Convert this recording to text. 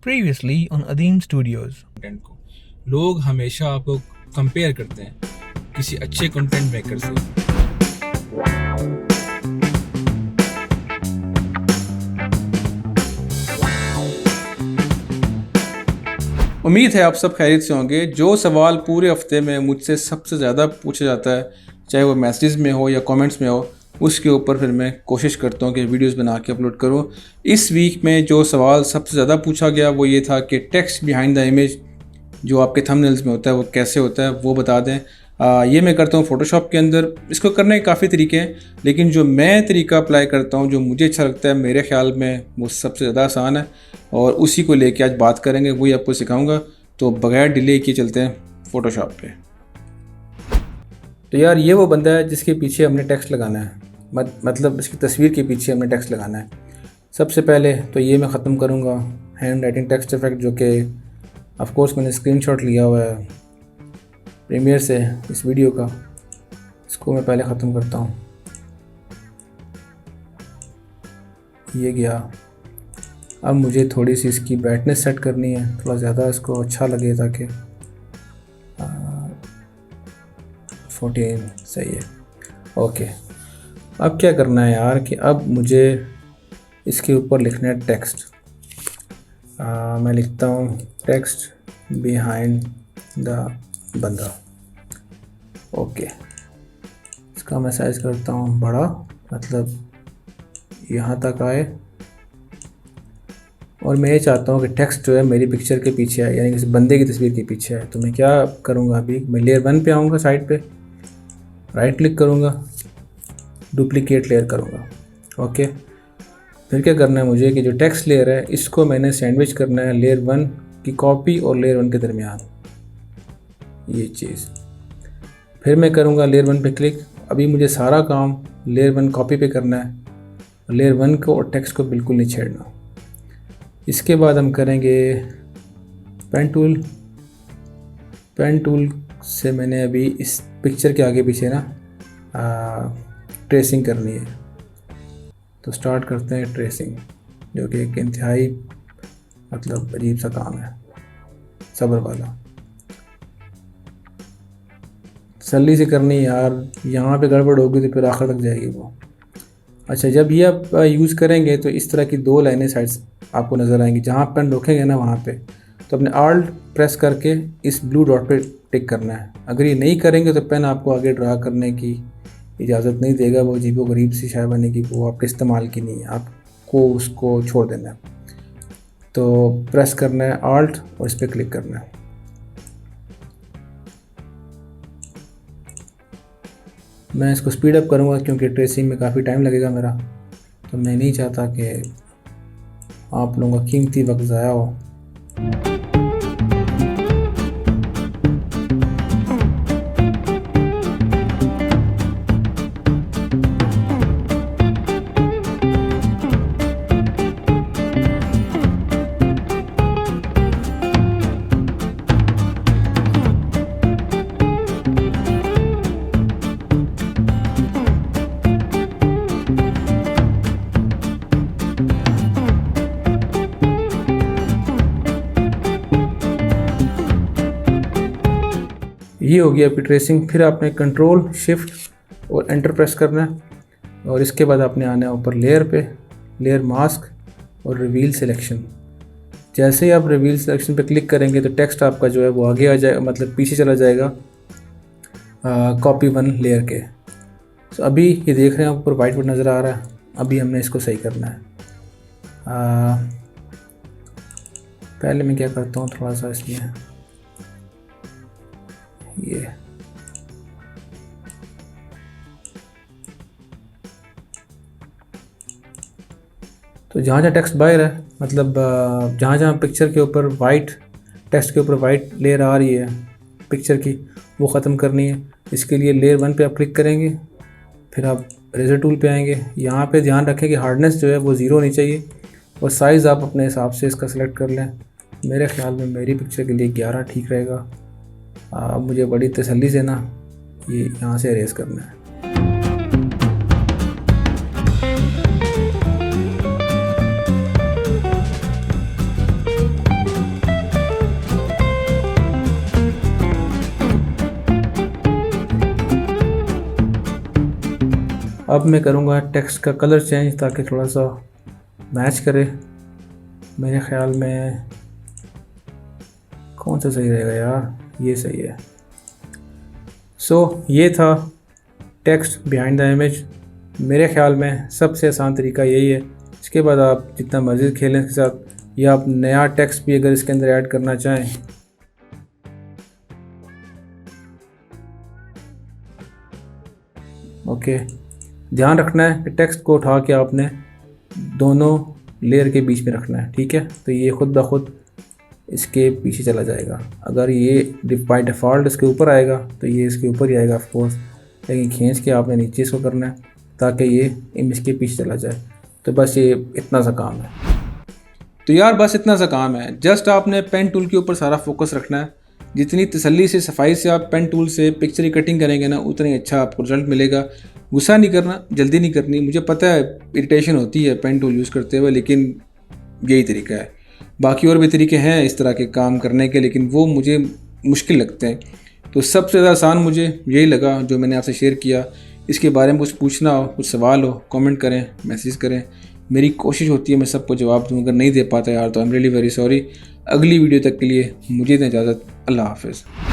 Previously on Adeem Studios. Content को लोग हमेशा आपको कंपेयर करते हैं किसी अच्छे कंटेंट मेकर से। उम्मीद है आप सब खैरियत से होंगे। जो सवाल पूरे हफ्ते में मुझसे सबसे ज़्यादा पूछा जाता है, चाहे वो मैसेज में हो या कमेंट्स में हो, उसके ऊपर फिर मैं कोशिश करता हूँ कि वीडियोस बना के अपलोड करूँ। इस वीक में जो सवाल सबसे ज़्यादा पूछा गया वो ये था कि टेक्स्ट बिहाइंड द इमेज जो आपके थंबनेल्स में होता है वो कैसे होता है, वो बता दें। ये मैं करता हूँ फ़ोटोशॉप के अंदर। इसको करने के काफ़ी तरीके हैं, लेकिन जो मैं तरीका अप्लाई करता हूँ, जो मुझे अच्छा लगता है, मेरे ख्याल में वो सबसे ज़्यादा आसान है और उसी को लेके आज बात करेंगे, वही आपको सिखाऊंगा। तो बगैर डिले किए चलते हैं फ़ोटोशॉप पे। तो यार ये वो बंदा है जिसके पीछे हमने टेक्स्ट लगाना है, मतलब इसकी तस्वीर के पीछे हमने टेक्स्ट लगाना है। सबसे पहले तो ये मैं ख़त्म करूँगा हैंड राइटिंग टेक्स्ट इफेक्ट, जो कि ऑफ कोर्स मैंने स्क्रीनशॉट लिया हुआ है प्रीमियर से इस वीडियो का। इसको मैं पहले ख़त्म करता हूँ। ये गया। अब मुझे थोड़ी सी इसकी ब्राइटनेस सेट करनी है, थोड़ा ज़्यादा इसको अच्छा लगे ताकि 14 सही है। ओके, अब क्या करना है यार कि अब मुझे इसके ऊपर लिखना है टेक्स्ट। मैं लिखता हूँ टेक्स्ट बिहाइंड द बंदा। ओके, इसका मैं साइज़ करता हूँ बड़ा, मतलब यहाँ तक आए। और मैं ये चाहता हूँ कि टेक्स्ट जो है मेरी पिक्चर के पीछे है, यानी किसी बंदे की तस्वीर के पीछे है। तो मैं क्या करूँगा, अभी मैं लेयर 1 पे आऊँगा, साइड पे राइट क्लिक करूँगा, डुप्लीकेट लेयर करूँगा। ओके, फिर क्या करना है मुझे कि जो टेक्स्ट लेयर है इसको मैंने सैंडविच करना है लेयर 1 की कॉपी और लेयर 1 के दरमियान, ये चीज़। फिर मैं करूँगा लेयर 1 पे क्लिक। अभी मुझे सारा काम लेयर 1 कॉपी पे करना है, लेयर 1 को और टेक्स्ट को बिल्कुल नहीं छेड़ना। इसके बाद हम करेंगे पेन टूल से मैंने अभी इस पिक्चर के आगे पीछे ना ट्रेसिंग करनी है। तो स्टार्ट करते हैं ट्रेसिंग, जो कि एक इंतहाई मतलब अजीब सा काम है, सब्र वाला। तसल्ली से करनी है यार, यहाँ पे गड़बड़ होगी तो फिर आखिर तक जाएगी वो। अच्छा, जब ये आप यूज़ करेंगे तो इस तरह की 2 लाइनें साइड्स आपको नज़र आएंगी। जहाँ पेन रोकेंगे ना वहाँ पे तो अपने आल्ट प्रेस करके इस ब्लू डॉट पे टिक करना है। अगर ये नहीं करेंगे तो पेन आपको आगे ड्रा करने की इजाज़त नहीं देगा, वो अजीबो गरीब सी शाय बनेगी, वो आपके इस्तेमाल की नहीं है, आपको उसको छोड़ देना है। तो प्रेस करना है आल्ट और इस पर क्लिक करना है। मैं इसको स्पीड अप करूँगा क्योंकि ट्रेसिंग में काफ़ी टाइम लगेगा मेरा, तो मैं नहीं चाहता कि आप लोगों का कीमती वक्त ज़ाया हो। ये हो गया आपकी ट्रेसिंग। फिर आपने कंट्रोल शिफ्ट और एंटर प्रेस करना है और इसके बाद आपने आना है ऊपर लेयर पे, लेयर मास्क और रिवील सिलेक्शन। जैसे ही आप रिवील सिलेक्शन पे क्लिक करेंगे तो टेक्स्ट आपका जो है वो आगे आ जाएगा, मतलब पीछे चला जाएगा कॉपी 1 लेयर के। तो अभी ये देख रहे हैं ऊपर वाइट बोर्ड नज़र आ रहा है, अभी हमने इसको सही करना है। पहले मैं क्या करता हूँ, थोड़ा सा इसमें ये तो जहाँ जहाँ टेक्स्ट बाहर है, मतलब जहाँ जहाँ पिक्चर के ऊपर वाइट, टेक्स्ट के ऊपर वाइट लेयर आ रही है पिक्चर की, वो ख़त्म करनी है। इसके लिए लेयर 1 पे आप क्लिक करेंगे, फिर आप रेजर टूल पे आएंगे। यहाँ पे ध्यान रखें कि हार्डनेस जो है वो 0 होनी चाहिए और साइज़ आप अपने हिसाब से इसका सेलेक्ट कर लें। मेरे ख्याल में मेरी पिक्चर के लिए 11 ठीक रहेगा। मुझे बड़ी तसल्ली से ना ये यहाँ से अरेज करना है। अब मैं करूँगा टेक्स्ट का कलर चेंज ताकि थोड़ा सा मैच करे। मेरे ख्याल में कौन सा सही रहेगा यार, ये सही है। सो ये था टेक्स्ट बिहाइंड द इमेज। मेरे ख्याल में सबसे आसान तरीका यही है। इसके बाद आप जितना मर्ज़ी खेलें इसके साथ, या आप नया टेक्स्ट भी अगर इसके अंदर ऐड करना चाहें ओके। ध्यान रखना है कि टेक्स्ट को उठा के आपने दोनों लेयर के बीच में रखना है, ठीक है। तो ये खुद ब खुद इसके पीछे चला जाएगा। अगर ये बाय डिफ़ॉल्ट इसके ऊपर आएगा तो ये इसके ऊपर ही आएगा ऑफ कोर्स, लेकिन खींच के आपने नीचे इसको करना है ताकि ये इमेज के पीछे चला जाए। तो बस ये इतना सा काम है। तो यार बस इतना सा काम है। जस्ट आपने पेन टूल के ऊपर सारा फोकस रखना है। जितनी तसल्ली से सफाई से आप पेन टूल से पिक्चर की कटिंग करेंगे ना, उतना ही अच्छा आपको रिजल्ट मिलेगा। गुस्सा नहीं करना, जल्दी नहीं करनी। मुझे पता है इरिटेशन होती है पेन टूल यूज़ करते हुए, लेकिन यही तरीका है। बाकी और भी तरीके हैं इस तरह के काम करने के, लेकिन वो मुझे मुश्किल लगते हैं। तो सबसे ज़्यादा आसान मुझे यही लगा जो मैंने आपसे शेयर किया। इसके बारे में कुछ पूछना हो, कुछ सवाल हो, कमेंट करें, मैसेज करें। मेरी कोशिश होती है मैं सबको जवाब दूँ। अगर नहीं दे पाता यार तो I am really very sorry. अगली वीडियो तक के लिए मुझे दें इजाज़त। अल्लाह हाफ़िज़।